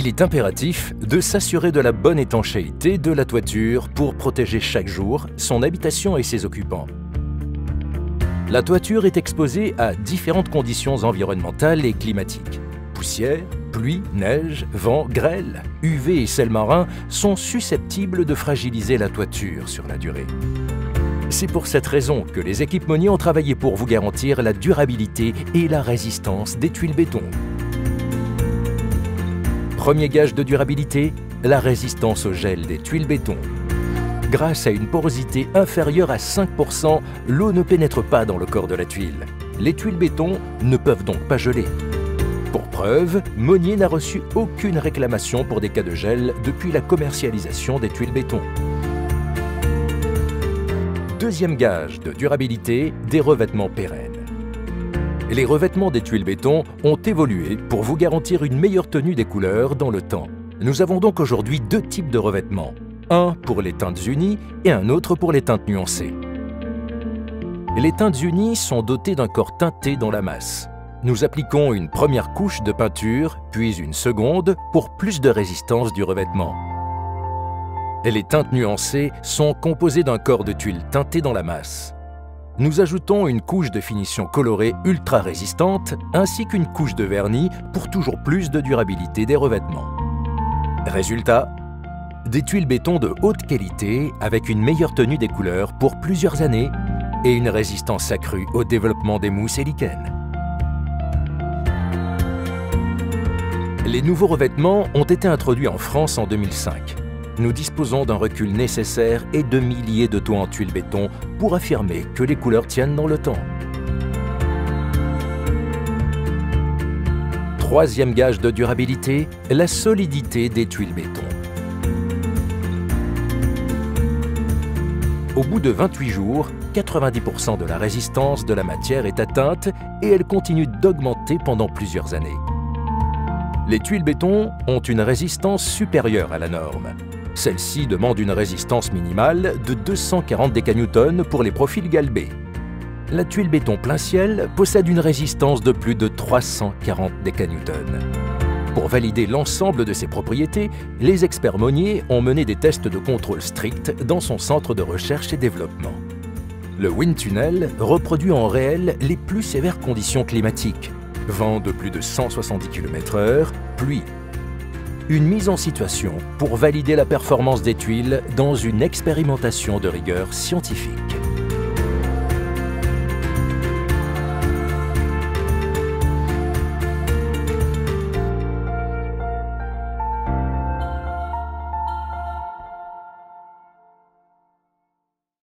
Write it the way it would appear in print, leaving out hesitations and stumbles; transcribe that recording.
Il est impératif de s'assurer de la bonne étanchéité de la toiture pour protéger chaque jour son habitation et ses occupants. La toiture est exposée à différentes conditions environnementales et climatiques. Poussière, pluie, neige, vent, grêle, UV et sel marin sont susceptibles de fragiliser la toiture sur la durée. C'est pour cette raison que les équipes Monnier ont travaillé pour vous garantir la durabilité et la résistance des tuiles béton. Premier gage de durabilité, la résistance au gel des tuiles béton. Grâce à une porosité inférieure à 5%, l'eau ne pénètre pas dans le corps de la tuile. Les tuiles béton ne peuvent donc pas geler. Pour preuve, Monnier n'a reçu aucune réclamation pour des cas de gel depuis la commercialisation des tuiles béton. Deuxième gage de durabilité, des revêtements pérennes. Les revêtements des tuiles béton ont évolué pour vous garantir une meilleure tenue des couleurs dans le temps. Nous avons donc aujourd'hui deux types de revêtements, un pour les teintes unies et un autre pour les teintes nuancées. Les teintes unies sont dotées d'un corps teinté dans la masse. Nous appliquons une première couche de peinture, puis une seconde pour plus de résistance du revêtement. Les teintes nuancées sont composées d'un corps de tuiles teinté dans la masse. Nous ajoutons une couche de finition colorée ultra résistante ainsi qu'une couche de vernis pour toujours plus de durabilité des revêtements. Résultat, des tuiles béton de haute qualité avec une meilleure tenue des couleurs pour plusieurs années et une résistance accrue au développement des mousses et lichens. Les nouveaux revêtements ont été introduits en France en 2005. Nous disposons d'un recul nécessaire et de milliers de toits en tuiles béton pour affirmer que les couleurs tiennent dans le temps. Troisième gage de durabilité, la solidité des tuiles béton. Au bout de 28 jours, 90% de la résistance de la matière est atteinte et elle continue d'augmenter pendant plusieurs années. Les tuiles béton ont une résistance supérieure à la norme. Celle-ci demande une résistance minimale de 240 décanewtons pour les profils galbés. La tuile béton plein ciel possède une résistance de plus de 340 décanewtons. Pour valider l'ensemble de ses propriétés, les experts Monnier ont mené des tests de contrôle stricts dans son centre de recherche et développement. Le wind tunnel reproduit en réel les plus sévères conditions climatiques. Vent de plus de 170 km/h, pluie. Une mise en situation pour valider la performance des tuiles dans une expérimentation de rigueur scientifique.